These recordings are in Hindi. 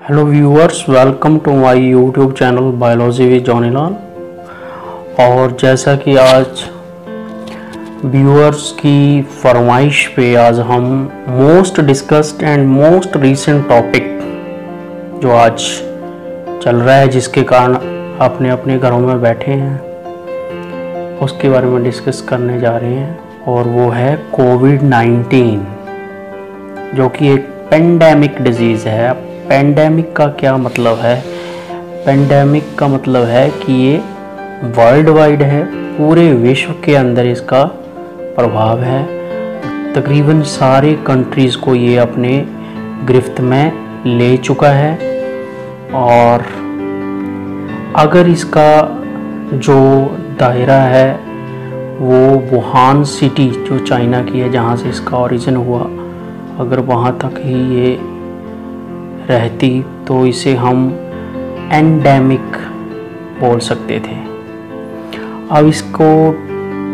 Hello viewers, welcome to my YouTube channel biology with Johnny Lal. और जैसा कि आज व्यूअर्स की फरमाइश पे आज हम most discussed and most recent topic जो आज चल रहा है, जिसके कारण अपने अपने घरों में बैठे हैं, उसके बारे में डिस्कस करने जा रहे हैं। और वो है कोविड-19, जो कि एक पेंडेमिक डिजीज़ है। पेंडेमिक का क्या मतलब है? पेंडेमिक का मतलब है कि ये वर्ल्ड वाइड है, पूरे विश्व के अंदर इसका प्रभाव है। तकरीबन सारे कंट्रीज़ को ये अपने गिरफ्त में ले चुका है। और अगर इसका जो दायरा है वो वुहान सिटी जो चाइना की है, जहाँ से इसका ओरिजिन हुआ, अगर वहाँ तक ही ये रहती तो इसे हम एंडेमिक बोल सकते थे। अब इसको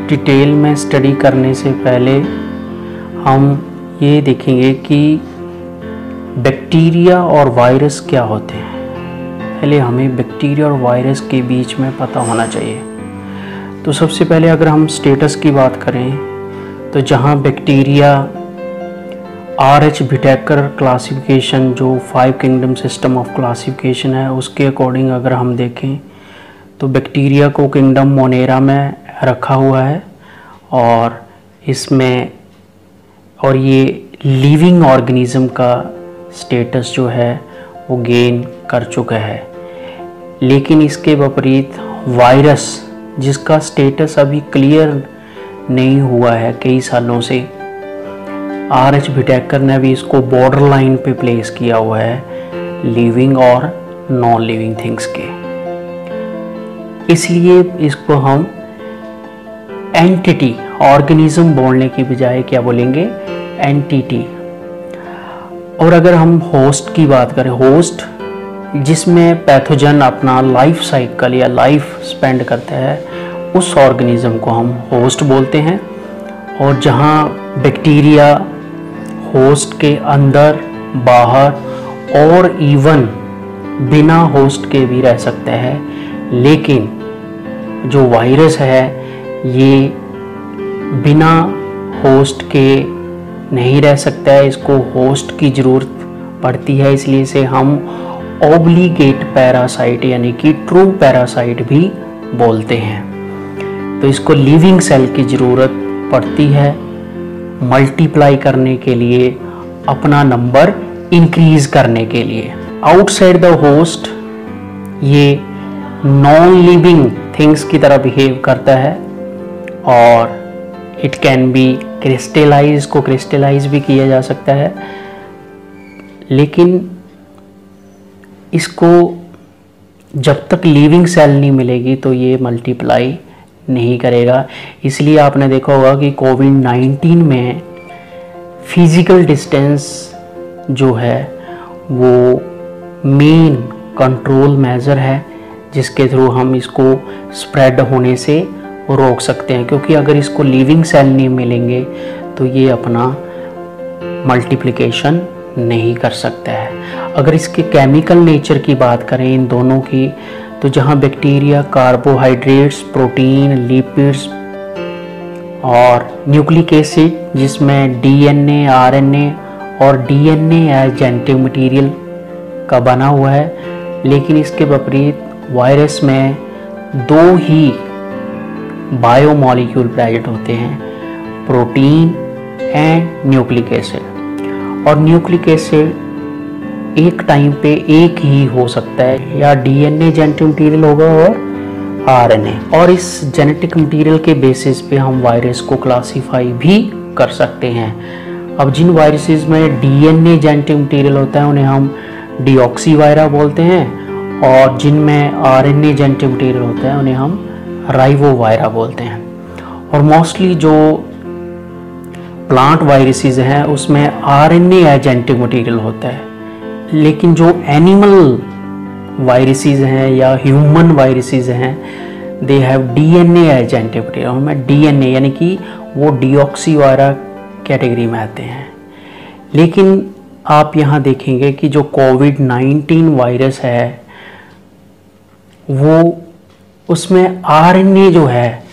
डिटेल में स्टडी करने से पहले हम ये देखेंगे कि बैक्टीरिया और वायरस क्या होते हैं। पहले हमें बैक्टीरिया और वायरस के बीच में पता होना चाहिए। तो सबसे पहले अगर हम स्टेटस की बात करें, तो जहाँ बैक्टीरिया RH विटेकर क्लासिफिकेशन, जो 5 किंगडम सिस्टम ऑफ क्लासिफिकेशन है, उसके अकॉर्डिंग अगर हम देखें तो बैक्टीरिया को किंगडम मोनेरा में रखा हुआ है। और इसमें और ये लिविंग ऑर्गेनिज्म का स्टेटस जो है वो गेन कर चुका है। लेकिन इसके विपरीत वायरस, जिसका स्टेटस अभी क्लियर नहीं हुआ है कई सालों से, RH विटेकर ने भी इसको बॉर्डर लाइन पे प्लेस किया हुआ है लिविंग और नॉन लिविंग थिंग्स के। इसलिए इसको हम एंटिटी, ऑर्गेनिज्म बोलने की बजाय क्या बोलेंगे? एंटिटी। और अगर हम होस्ट की बात करें, होस्ट जिसमें पैथोजन अपना लाइफ साइकिल या लाइफ स्पेंड करता है, उस ऑर्गेनिज्म को हम होस्ट बोलते हैं। और जहाँ बैक्टीरिया होस्ट के अंदर, बाहर और इवन बिना होस्ट के भी रह सकते हैं। लेकिन जो वायरस है ये बिना होस्ट के नहीं रह सकता है, इसको होस्ट की ज़रूरत पड़ती है। इसलिए इसे हम ऑब्लिगेट पैरासाइट यानी कि ट्रू पैरासाइट भी बोलते हैं। तो इसको लिविंग सेल की ज़रूरत पड़ती है मल्टीप्लाई करने के लिए, अपना नंबर इंक्रीज करने के लिए। आउटसाइड द होस्ट ये नॉन लिविंग थिंग्स की तरह बिहेव करता है। और इट कैन बी क्रिस्टलाइज, को क्रिस्टलाइज भी किया जा सकता है। लेकिन इसको जब तक लिविंग सेल नहीं मिलेगी तो ये मल्टीप्लाई नहीं करेगा। इसलिए आपने देखा होगा कि कोविड-19 में फिजिकल डिस्टेंस जो है वो मेन कंट्रोल मेजर है, जिसके थ्रू हम इसको स्प्रेड होने से रोक सकते हैं। क्योंकि अगर इसको लिविंग सेल नहीं मिलेंगे तो ये अपना मल्टीप्लिकेशन नहीं कर सकता है। अगर इसके केमिकल नेचर की बात करें इन दोनों की, तो जहाँ बैक्टीरिया कार्बोहाइड्रेट्स, प्रोटीन, लिपिड्स और न्यूक्लिक एसिड, जिसमें DNA, RNA और DNA एज जेनेटिक मटेरियल का बना हुआ है। लेकिन इसके विपरीत वायरस में 2 ही बायोमॉलिक्यूल प्रेजेंट होते हैं, प्रोटीन एंड न्यूक्लिक एसिड। और न्यूक्लिक एसिड एक टाइम पे एक ही हो सकता है, या DNA जेनेटिक मटेरियल होगा और RNA। और इस जेनेटिक मटेरियल के बेसिस पे हम वायरस को क्लासीफाई भी कर सकते हैं। अब जिन वायरसेस में DNA जेनेटिक मटेरियल होता है उन्हें हम डीऑक्सी वायरा बोलते हैं, और जिनमें RNA जेनेटिक मटेरियल होता है उन्हें हम राइवो वायरा बोलते हैं। और मोस्टली जो प्लांट वायरसेस हैं उसमें RNA जेनेटिक मटेरियल होता है। लेकिन जो एनिमल वायरसेस हैं या ह्यूमन वायरसेस हैं, they have DNA as genetic material. उनमें DNA यानी कि वो डीऑक्सी वायरा कैटेगरी में आते हैं। लेकिन आप यहाँ देखेंगे कि जो कोविड-19 वायरस है वो उसमें आरएनए जो है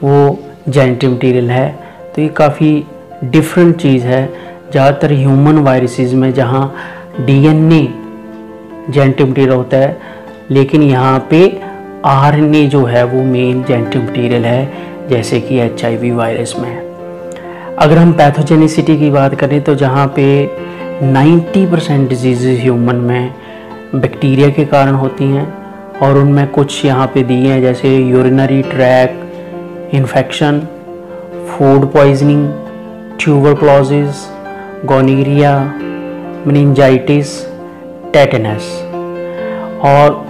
वो जेनेटिक मटीरियल है। तो ये काफ़ी डिफरेंट चीज़ है। ज़्यादातर ह्यूमन वायरसेस में जहाँ डीएनए जेनेटिक मटीरियल होता है, लेकिन यहाँ पे आरएनए जो है वो मेन जेनेटिक मटीरियल है, जैसे कि एचआईवी वायरस में। अगर हम पैथोजेनिसिटी की बात करें तो जहाँ पे 90% डिजीज़ ह्यूमन में बैक्टीरिया के कारण होती हैं, और उनमें कुछ यहाँ पे दिए हैं जैसे urinary tract infection, food poisoning, tuberculosis, gonorrhoea, meningitis, tetanus. और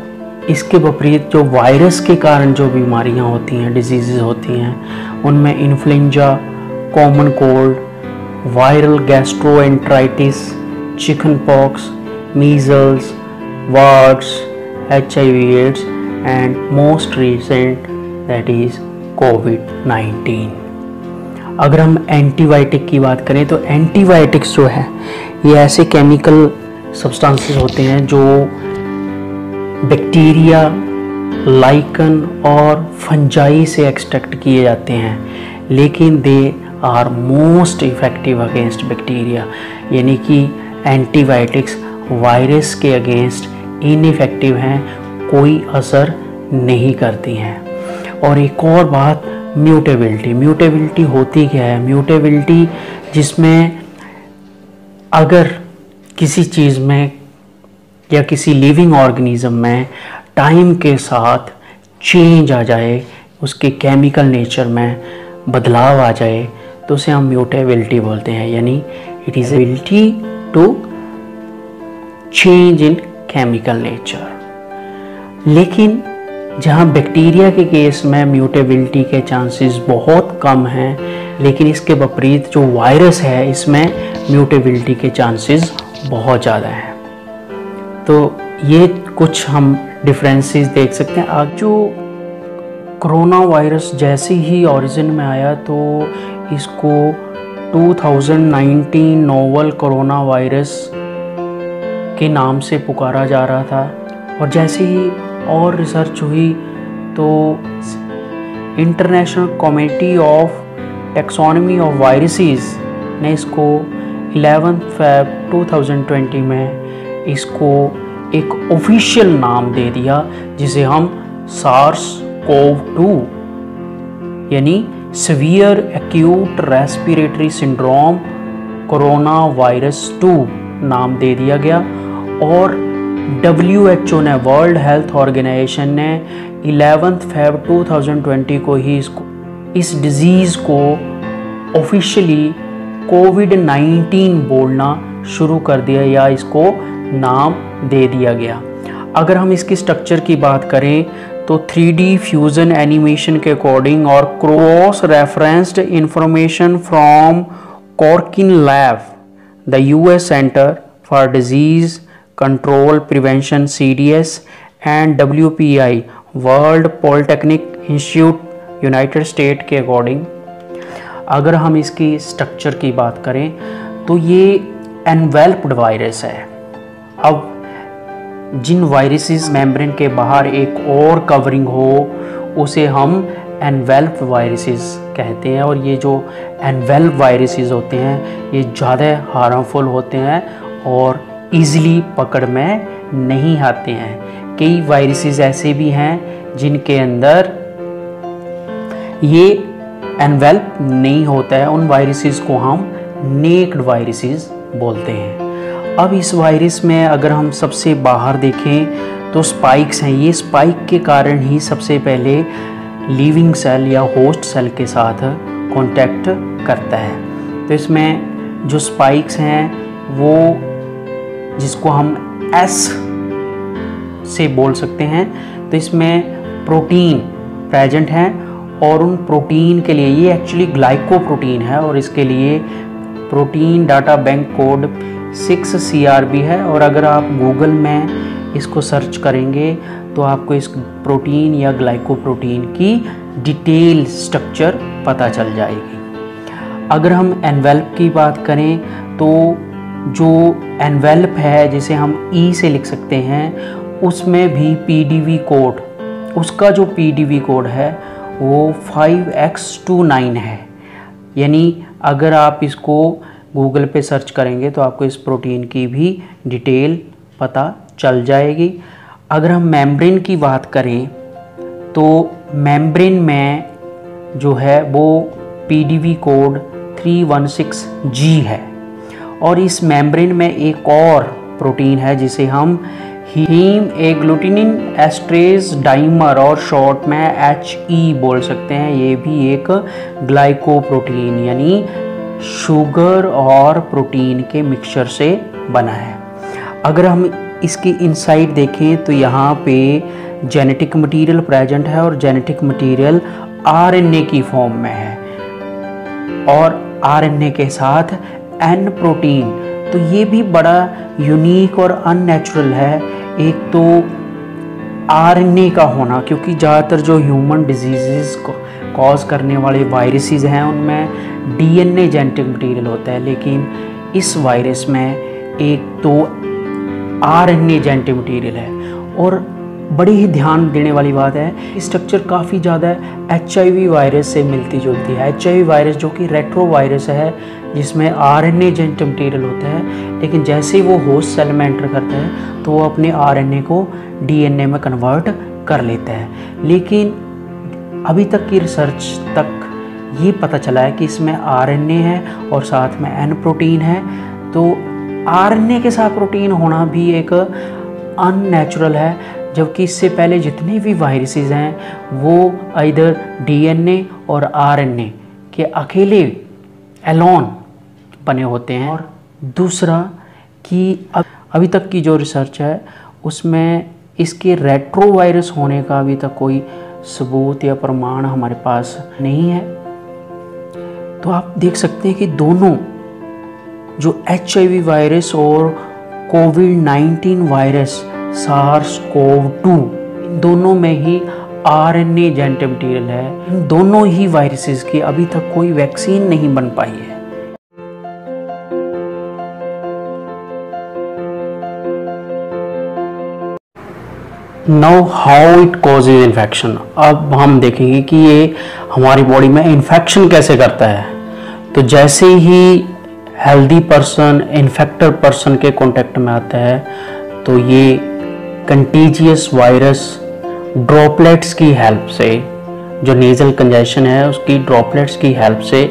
इसके विपरीत जो वायरस के कारण जो बीमारियाँ होती हैं, डिजीज़ होती हैं, उनमें influenza, common cold, viral gastroenteritis, chicken pox, measles, warts, HIV AIDS and most recent that is COVID-19। अगर हम एंटीबायोटिक की बात करें तो एंटीबायोटिक्स जो है ये ऐसे केमिकल सब्सटेंसेस होते हैं जो बैक्टीरिया, लाइकन और फंजाई से एक्सट्रैक्ट किए जाते हैं, लेकिन they are most effective against bacteria, यानी कि एंटीबायोटिक्स वायरस के अगेंस्ट इनइफेक्टिव हैं, कोई असर नहीं करती हैं। और एक और बात, म्यूटेबिलिटी होती क्या है? म्यूटेबिलिटी जिसमें अगर किसी चीज़ में या किसी लिविंग ऑर्गेनिज्म में टाइम के साथ चेंज आ जाए, उसके केमिकल नेचर में बदलाव आ जाए, तो उसे हम म्यूटेबिलिटी बोलते हैं, यानी it is ability to change in chemical nature. लेकिन जहाँ बैक्टीरिया के केस में म्यूटेबिलिटी के चांसेस बहुत कम हैं, लेकिन इसके विपरीत जो वायरस है इसमें म्यूटेबिलिटी के चांसेस बहुत ज़्यादा हैं। तो ये कुछ हम डिफरेंसेस देख सकते हैं। आज जो कोरोना वायरस जैसे ही ओरिजिन में आया तो इसको 2019 नोवल कोरोना वायरस के नाम से पुकारा जा रहा था, और जैसे ही और रिसर्च हुई तो international committee of taxonomy of viruses ने इसको 11 Feb 2020 में इसको एक ऑफिशियल नाम दे दिया, जिसे हम SARS-CoV-2 यानी severe acute respiratory syndrome corona virus 2 नाम दे दिया गया। और WHO ने, वर्ल्ड हेल्थ ऑर्गेनाइजेशन ने 11 Feb 2020 को ही इस डिज़ीज़ को ऑफिशियली कोविड-19 बोलना शुरू कर दिया, या इसको नाम दे दिया गया। अगर हम इसकी स्ट्रक्चर की बात करें तो 3D फ्यूजन एनिमेशन के अकॉर्डिंग और क्रॉस रेफरेंस्ड इंफॉर्मेशन फ्रॉम कॉर्किन lab, the US center for disease control prevention CDS and WPI world polytechnic institute United State के अकॉर्डिंग, अगर हम इसकी स्ट्रक्चर की बात करें तो ये एनवेल्प्ड वायरस है। अब जिन वायरसेस मेम्ब्रेन के बाहर एक और कवरिंग हो उसे हम एनवेल्प्ड वायरसेस कहते हैं, और ये जो एनवेल्प्ड वायरसेस होते हैं ये ज़्यादा हार्मफुल होते हैं और ईज़िली पकड़ में नहीं आते हैं। कई वायरसेस ऐसे भी हैं जिनके अंदर ये एनवेल्प नहीं होता है, उन वायरसेस को हम नेक्ड वायरसेस बोलते हैं। अब इस वायरस में अगर हम सबसे बाहर देखें तो स्पाइक्स हैं। ये स्पाइक के कारण ही सबसे पहले लिविंग सेल या होस्ट सेल के साथ कांटेक्ट करता है। तो इसमें जो स्पाइक्स हैं वो, जिसको हम S से बोल सकते हैं, तो इसमें प्रोटीन प्रेजेंट हैं, और उन प्रोटीन के लिए ये एक्चुअली ग्लाइकोप्रोटीन है, और इसके लिए protein data bank code 6CRB है। और अगर आप गूगल में इसको सर्च करेंगे तो आपको इस प्रोटीन या ग्लाइकोप्रोटीन की डिटेल स्ट्रक्चर पता चल जाएगी। अगर हम एनवेल्प की बात करें तो जो एनवेल्प है जिसे हम ई से लिख सकते हैं, उसमें भी पीडीवी कोड, उसका जो पीडीवी कोड है वो 5X29 है। यानी अगर आप इसको गूगल पे सर्च करेंगे तो आपको इस प्रोटीन की भी डिटेल पता चल जाएगी। अगर हम मेम्ब्रेन की बात करें तो मेम्ब्रेन में जो है वो पीडीवी कोड 316G है। और इस मेम्ब्रेन में एक और प्रोटीन है जिसे हम हीम एग्लूटिनिन एस्ट्रेज डाइमर और शॉर्ट में HE बोल सकते हैं। ये भी एक ग्लाइकोप्रोटीन यानी शुगर और प्रोटीन के मिक्सचर से बना है। अगर हम इसकी इनसाइड देखें तो यहाँ पे जेनेटिक मटेरियल प्रेजेंट है और जेनेटिक मटेरियल RNA की फॉर्म में है और RNA के साथ N प्रोटीन। तो ये भी बड़ा यूनिक और अननेचुरल है। एक तो RNA का होना, क्योंकि ज़्यादातर जो ह्यूमन डिजीज़ को कॉज करने वाले वायरसेस हैं उनमें DNA जेनेटिक मटेरियल होता है, लेकिन इस वायरस में एक तो RNA जेनेटिक मटेरियल है। और बड़ी ही ध्यान देने वाली बात है, स्ट्रक्चर काफ़ी ज़्यादा HIV वायरस से मिलती जुलती है। HIV वायरस जो कि रेट्रो वायरस है जिसमें RNA जेनेटिक मटेरियल होता है, लेकिन जैसे ही वो होस्ट सेल में एंटर करता है तो वो अपने RNA को DNA में कन्वर्ट कर लेता है। लेकिन अभी तक की रिसर्च तक ये पता चला है कि इसमें RNA है और साथ में N प्रोटीन है। तो RNA के साथ प्रोटीन होना भी एक अननेचुरल है, जबकि इससे पहले जितने भी वायरसेस हैं वो इधर DNA और RNA के अकेले एलोन बने होते हैं। और दूसरा कि अभी तक की जो रिसर्च है उसमें इसके रेट्रो वायरस होने का अभी तक कोई सबूत या प्रमाण हमारे पास नहीं है। तो आप देख सकते हैं कि दोनों जो HIV वायरस और कोविड-19 वायरस SARS-CoV-2, इन दोनों में ही RNA जेनेटिक मटेरियल है। इन दोनों ही वायरसेस की अभी तक कोई वैक्सीन नहीं बन पाई है। Now how it causes infection. अब हम देखेंगे कि ये हमारी बॉडी में इन्फेक्शन कैसे करता है। तो जैसे ही हेल्दी पर्सन इन्फेक्टेड पर्सन के कांटेक्ट में आता है तो ये कंटीजियस वायरस ड्रॉपलेट्स की हेल्प से, जो नेज़ल कंजेशन है उसकी ड्रॉपलेट्स की हेल्प से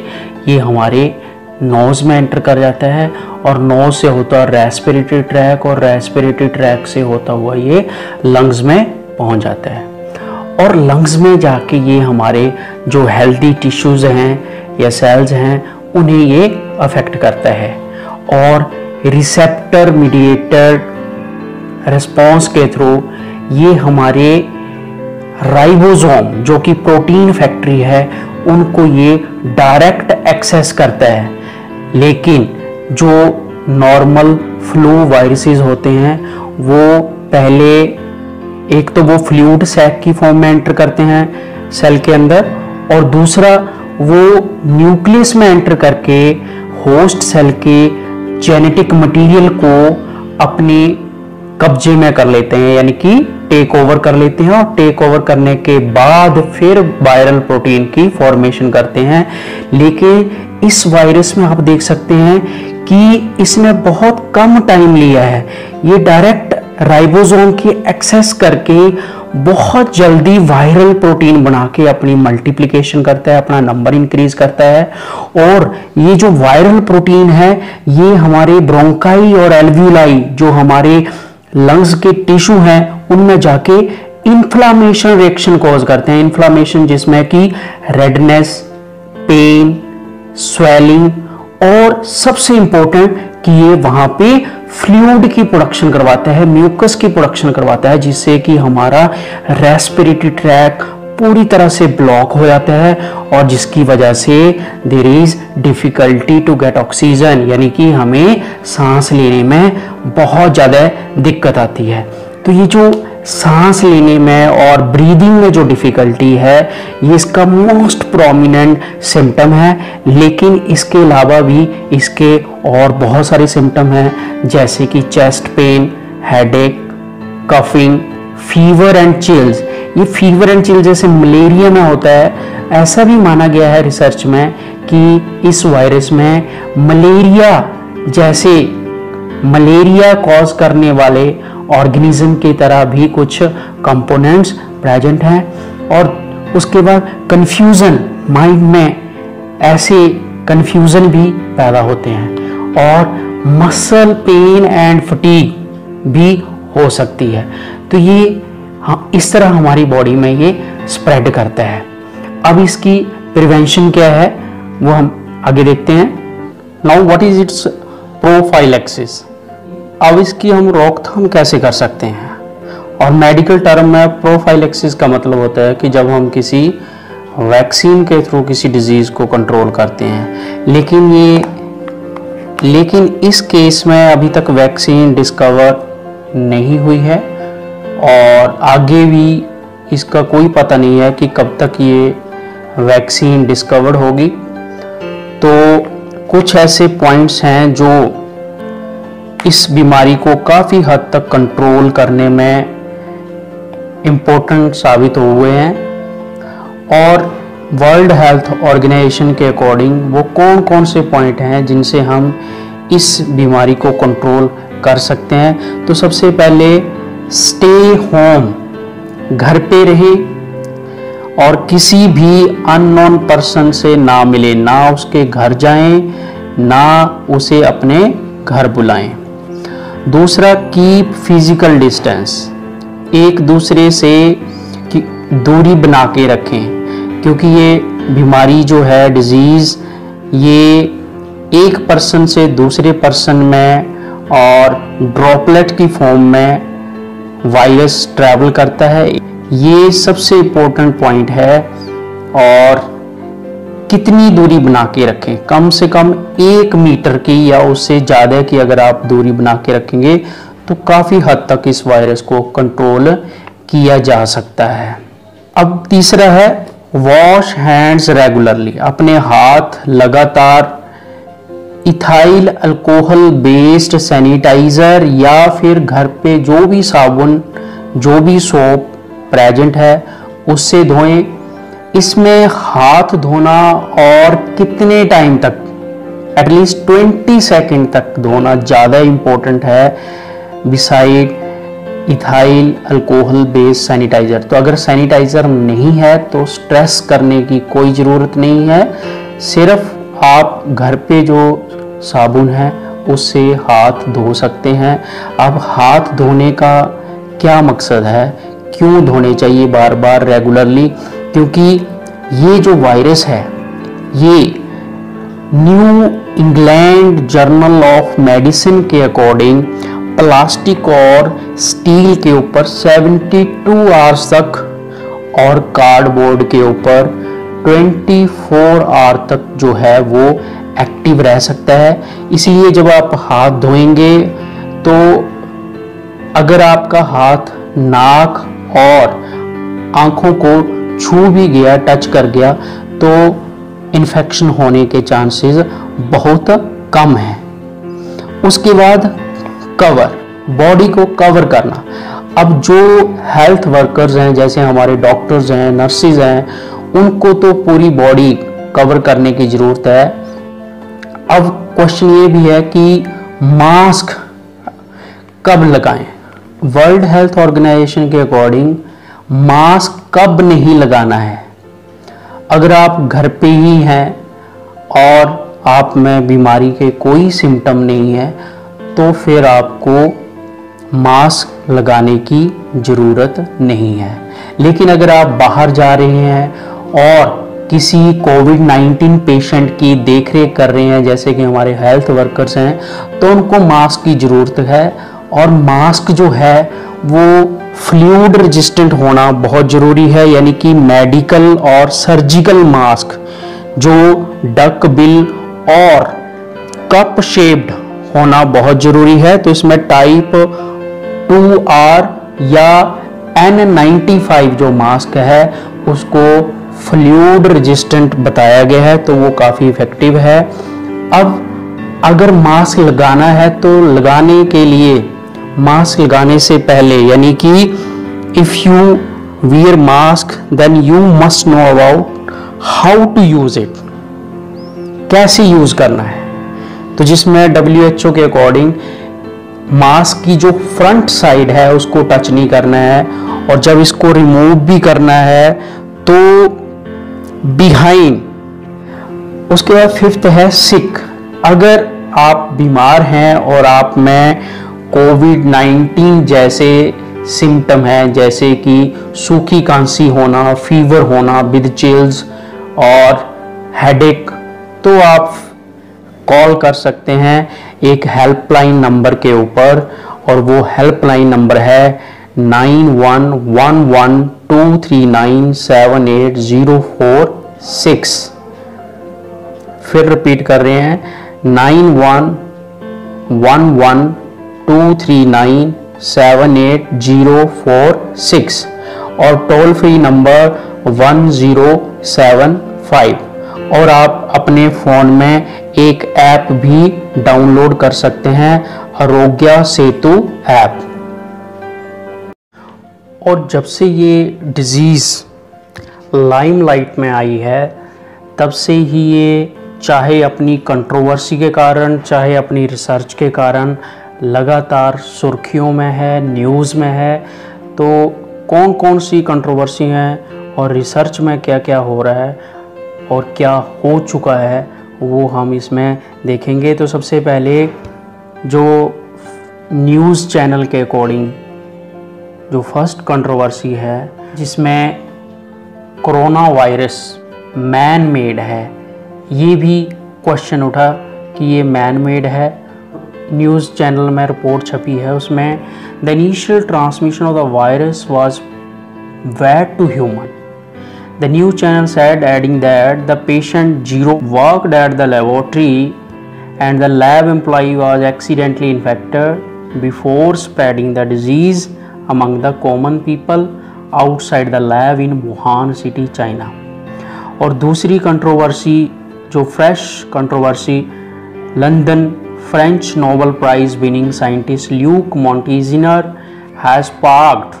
ये हमारे नोज़ में एंटर कर जाता है और नोज़ से होता है रेस्पिरेटरी ट्रैक और रेस्पिरेटरी ट्रैक से होता हुआ ये लंग्स में पहुंच जाता है। और लंग्स में जाके ये हमारे जो हेल्दी टिश्यूज़ हैं या सेल्स हैं उन्हें ये अफेक्ट करता है और रिसेप्टर मीडिएटेड रिस्पॉन्स के थ्रू ये हमारे राइबोसोम जो कि प्रोटीन फैक्ट्री है उनको ये डायरेक्ट एक्सेस करता है। लेकिन जो नॉर्मल फ्लू वायरसेस होते हैं वो पहले एक तो वो फ्लूइड सैक की फॉर्म में एंटर करते हैं सेल के अंदर, और दूसरा वो न्यूक्लियस में एंटर करके होस्ट सेल के जेनेटिक मटेरियल को अपने कब्जे में कर लेते हैं, यानी कि टेक ओवर कर लेते हैं। और टेक ओवर करने के बाद फिर वायरल प्रोटीन की फॉर्मेशन करते हैं। लेकिन इस वायरस में आप देख सकते हैं कि इसने बहुत कम टाइम लिया है। ये डायरेक्ट राइबोसोम की एक्सेस करके बहुत जल्दी वायरल प्रोटीन बना के अपनी मल्टीप्लिकेशन करता है, अपना नंबर इंक्रीज करता है। और ये जो वायरल प्रोटीन है ये हमारे ब्रोंकाई और एल्वियोलाई जो हमारे लंग्स के टिश्यू हैं उनमें जाके इन्फ्लामेशन रिएक्शन कॉज करते हैं। इन्फ्लामेशन जिसमें कि रेडनेस, पेन, स्वेलिंग और सबसे इंपॉर्टेंट कि ये वहां पे फ्लूइड की प्रोडक्शन करवाता है, म्यूकस की प्रोडक्शन करवाता है, जिससे कि हमारा रेस्पिरेटरी ट्रैक पूरी तरह से ब्लॉक हो जाता है और जिसकी वजह से there is difficulty to get oxygen, यानी कि हमें सांस लेने में बहुत ज़्यादा दिक्कत आती है। तो ये जो सांस लेने में और ब्रीदिंग में जो डिफ़िकल्टी है, ये इसका मोस्ट प्रोमिनेंट सिम्टम है। लेकिन इसके अलावा भी इसके और बहुत सारे सिम्टम हैं, जैसे कि chest pain, headache, coughing, fever and chills. ये फीवर एंड चिल्स जैसे मलेरिया में होता है, ऐसा भी माना गया है रिसर्च में कि इस वायरस में मलेरिया जैसे मलेरिया कॉज करने वाले ऑर्गेनिज्म की तरह भी कुछ कंपोनेंट्स प्रेजेंट हैं। और उसके बाद कंफ्यूजन, माइंड में ऐसे कंफ्यूजन भी पैदा होते हैं, और मसल पेन एंड फटीग भी हो सकती है। तो ये इस तरह हमारी बॉडी में ये स्प्रेड करता है। अब इसकी प्रिवेंशन क्या है वो हम आगे देखते हैं। Now what is it's prophylaxis. अब इसकी हम रोकथाम कैसे कर सकते हैं। और मेडिकल टर्म में प्रोफाइलैक्सिस का मतलब होता है कि जब हम किसी वैक्सीन के थ्रू किसी डिजीज़ को कंट्रोल करते हैं। लेकिन इस केस में अभी तक वैक्सीन डिस्कवर नहीं हुई है, और आगे भी इसका कोई पता नहीं है कि कब तक ये वैक्सीन डिस्कवर्ड होगी। तो कुछ ऐसे पॉइंट्स हैं जो इस बीमारी को काफ़ी हद तक कंट्रोल करने में इम्पोर्टेंट साबित हुए हैं। और वर्ल्ड हेल्थ ऑर्गेनाइजेशन के अकॉर्डिंग वो कौन कौन से पॉइंट हैं जिनसे हम इस बीमारी को कंट्रोल कर सकते हैं। तो सबसे पहले स्टे होम, घर पे रहें और किसी भी अननोन पर्सन से ना मिलें, ना उसके घर जाएं, ना उसे अपने घर बुलाएं। दूसरा, कीप फिजिकल डिस्टेंस, एक दूसरे से दूरी बना के रखें, क्योंकि ये बीमारी जो है, डिजीज़, ये एक पर्सन से दूसरे पर्सन में और ड्रॉपलेट की फॉर्म में वायरस ट्रैवल करता है। ये सबसे इम्पोर्टेंट पॉइंट है। और कितनी दूरी बना के रखें, कम से कम 1 मीटर की या उससे ज़्यादा की अगर आप दूरी बना के रखेंगे तो काफ़ी हद तक इस वायरस को कंट्रोल किया जा सकता है। अब तीसरा है वॉश हैंड्स रेगुलरली, अपने हाथ लगातार इथाइल अल्कोहल बेस्ड सैनिटाइज़र या फिर घर पे जो भी साबुन, जो भी सोप प्रेजेंट है उससे धोएं। इसमें हाथ धोना और कितने टाइम तक, एटलीस्ट 20 सेकेंड तक धोना ज़्यादा इम्पोर्टेंट है beside ethyl alcohol based sanitizer. तो अगर सैनिटाइज़र नहीं है तो स्ट्रेस करने की कोई ज़रूरत नहीं है, सिर्फ आप घर पे जो साबुन है उससे हाथ धो सकते हैं। अब हाथ धोने का क्या मकसद है, क्यों धोने चाहिए बार बार रेगुलरली, क्योंकि ये जो वायरस है ये new England journal of medicine के अकॉर्डिंग प्लास्टिक और स्टील के ऊपर 72 आवर्स तक और कार्डबोर्ड के ऊपर 24 आवर तक जो है वो एक्टिव रह सकता है। इसलिए जब आप हाथ धोएंगे तो अगर आपका हाथ नाक और आंखों को छू भी गया, टच कर गया, तो इन्फेक्शन होने के चांसेस बहुत कम हैं। उसके बाद कवर, बॉडी को कवर करना। अब जो हेल्थ वर्कर्स हैं, जैसे हमारे डॉक्टर्स हैं, नर्सेज हैं, उनको तो पूरी बॉडी कवर करने की ज़रूरत है। अब क्वेश्चन ये भी है कि मास्क कब लगाएं। वर्ल्ड हेल्थ ऑर्गेनाइजेशन के अकॉर्डिंग मास्क कब नहीं लगाना है, अगर आप घर पे ही हैं और आप में बीमारी के कोई सिम्टम नहीं है तो फिर आपको मास्क लगाने की ज़रूरत नहीं है। लेकिन अगर आप बाहर जा रहे हैं और किसी कोविड-19 पेशेंट की देखरेख कर रहे हैं, जैसे कि हमारे हेल्थ वर्कर्स हैं, तो उनको मास्क की ज़रूरत है। और मास्क जो है वो फ्लूइड रेजिस्टेंट होना बहुत ज़रूरी है, यानी कि मेडिकल और सर्जिकल मास्क जो डक बिल और कप शेप्ड होना बहुत ज़रूरी है। तो इसमें टाइप 2R या N95 जो मास्क है उसको फ्लूइड रेजिस्टेंट बताया गया है, तो वो काफ़ी इफ़ेक्टिव है। अब अगर मास्क लगाना है तो लगाने के लिए मास्क लगाने से पहले, यानी कि if you wear mask then you must know about how to use it, कैसे यूज़ करना है। तो जिसमें WHO के अकॉर्डिंग मास्क की जो फ्रंट साइड है उसको टच नहीं करना है, और जब इसको रिमूव भी करना है तो बिहाइंड। उसके बाद फिफ्थ है सिक। अगर आप बीमार हैं और आप में कोविड-19 जैसे सिम्टम हैं, जैसे कि सूखी खांसी होना, फीवर होना विद चिल्स और हेडेक, तो आप कॉल कर सकते हैं एक हेल्पलाइन नंबर के ऊपर, और वो हेल्पलाइन नंबर है 911123978046। फिर रिपीट कर रहे हैं 911123978046 और टोल फ्री नंबर 1075। और आप अपने फ़ोन में एक ऐप भी डाउनलोड कर सकते हैं, आरोग्य सेतु ऐप। और जब से ये डिजीज़ लाइमलाइट में आई है तब से ही ये चाहे अपनी कंट्रोवर्सी के कारण, चाहे अपनी रिसर्च के कारण लगातार सुर्खियों में है, न्यूज़ में है। तो कौन कौन सी कंट्रोवर्सी हैं और रिसर्च में क्या क्या हो रहा है और क्या हो चुका है वो हम इसमें देखेंगे। तो सबसे पहले जो न्यूज़ चैनल के अकॉर्डिंग जो फर्स्ट कंट्रोवर्सी है, जिसमें कोरोना वायरस मैन मेड है, ये भी क्वेश्चन उठा कि ये मैन मेड है। न्यूज़ चैनल में रिपोर्ट छपी है, उसमें the initial transmission of the virus was wet to human. The news channel said, adding that the patient 0 worked at the laboratory and the lab employee was accidentally infected before spreading the disease among the common people outside the lab in Wuhan city, China। और दूसरी कंट्रोवर्सी जो fresh controversy, London French Nobel prize winning scientist Luc Montagnier has sparked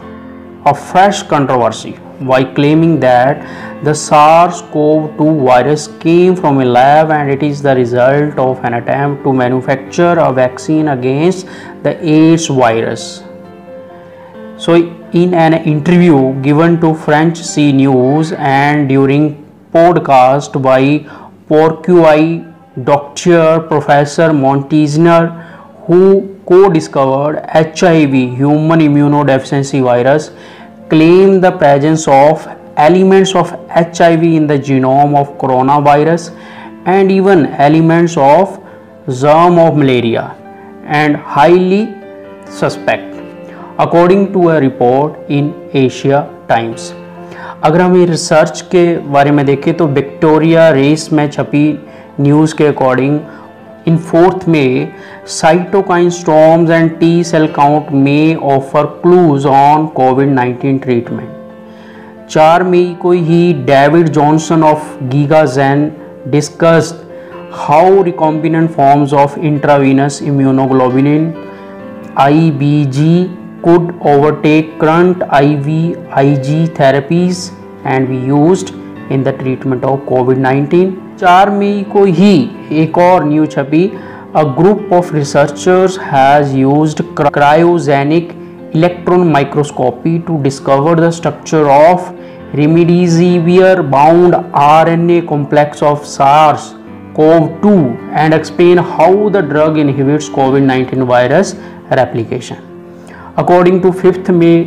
a fresh controversy by claiming that the SARS-CoV-2 virus came from a lab and it is the result of an attempt to manufacture a vaccine against the AIDS virus। So in an interview given to French C News and during podcast by Pourquoi, Dr. Professor Montagnier, who co-discovered HIV human immunodeficiency virus, claimed the presence of elements of HIV in the genome of coronavirus and even elements of germ of malaria and highly suspect, according to a report in Asia Times। अगर हम ये रिसर्च के बारे में देखें तो विक्टोरिया रेस में छपी न्यूज़ के according in 4th May, cytokine storms and T cell count may offer clues on COVID-19 treatment। 4 मई को ही David Johnson of GigaZen discussed how recombinant forms of intravenous immunoglobulin IBG could overtake current IVIG therapies and be used in the treatment of COVID-19। 4 मई को ही एक और न्यूज़ छपी, a group of researchers has used cryogenic electron microscopy to discover the structure of remdesivir bound RNA complex of SARS-CoV-2 and explain how the drug inhibits COVID-19 virus replication। According to 5th May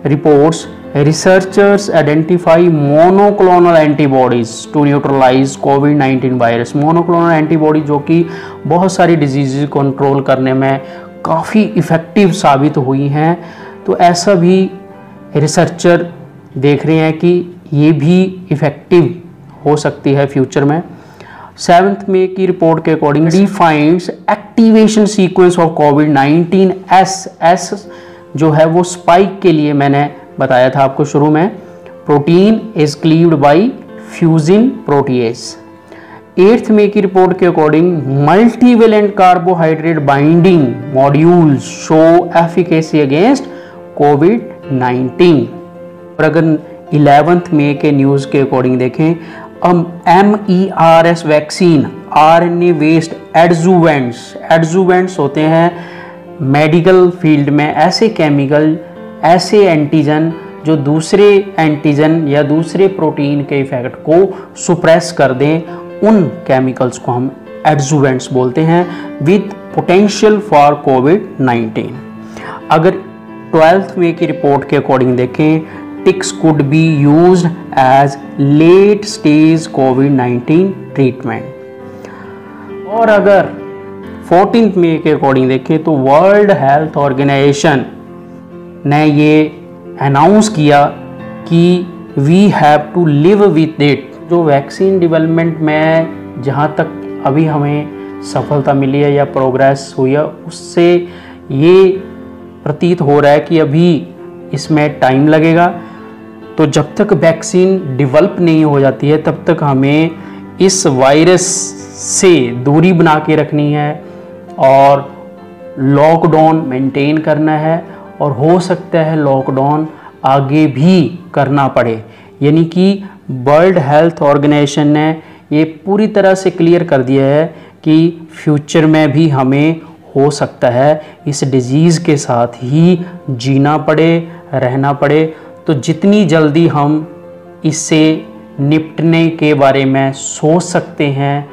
reports, researchers identify monoclonal antibodies to neutralize COVID-19 virus. Monoclonal antibody जो कि बहुत सारी डिजीज़ कंट्रोल करने में काफ़ी इफ़ेक्टिव साबित हुई हैं, तो ऐसा भी रिसर्चर देख रहे हैं कि ये भी इफ़ेक्टिव हो सकती है फ्यूचर में। 7th May की रिपोर्ट के according defines activation sequence of कोविड-19 एस जो है वो स्पाइक के लिए मैंने बताया था आपको शुरू में, प्रोटीन इज क्लीव्ड बाय फ्यूजिन प्रोटीएज। 8th मे की रिपोर्ट के according multivalent carbohydrate binding modules show efficacy against कोविड-19। और अगर 11th मे के न्यूज़ के अकॉर्डिंग देखें, MERS vaccine RNA based adjuvants होते हैं मेडिकल फील्ड में ऐसे केमिकल, ऐसे एंटीजन जो दूसरे एंटीजन या दूसरे प्रोटीन के इफेक्ट को सुप्रेस कर दें, उन केमिकल्स को हम एडजुवेंट्स बोलते हैं विद पोटेंशियल फॉर कोविड-19। अगर 12th मे की रिपोर्ट के अकॉर्डिंग देखें, ticks could be used as late stage कोविड-19 ट्रीटमेंट। और अगर 14th मे के अकॉर्डिंग देखें तो वर्ल्ड हेल्थ ऑर्गेनाइजेशन ने ये अनाउंस किया कि we have to live with it. जो वैक्सीन डेवलपमेंट में जहाँ तक अभी हमें सफलता मिली है या प्रोग्रेस हुई है, उससे ये प्रतीत हो रहा है कि अभी इसमें टाइम लगेगा। तो जब तक वैक्सीन डेवलप नहीं हो जाती है तब तक हमें इस वायरस से दूरी बना के रखनी है और लॉकडाउन मेंटेन करना है, और हो सकता है लॉकडाउन आगे भी करना पड़े। यानी कि वर्ल्ड हेल्थ ऑर्गेनाइजेशन ने ये पूरी तरह से क्लियर कर दिया है कि फ्यूचर में भी हमें हो सकता है इस डिजीज़ के साथ ही जीना पड़े, रहना पड़े। तो जितनी जल्दी हम इससे निपटने के बारे में सोच सकते हैं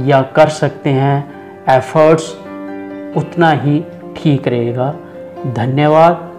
या कर सकते हैं एफर्ट्स, उतना ही ठीक रहेगा। धन्यवाद।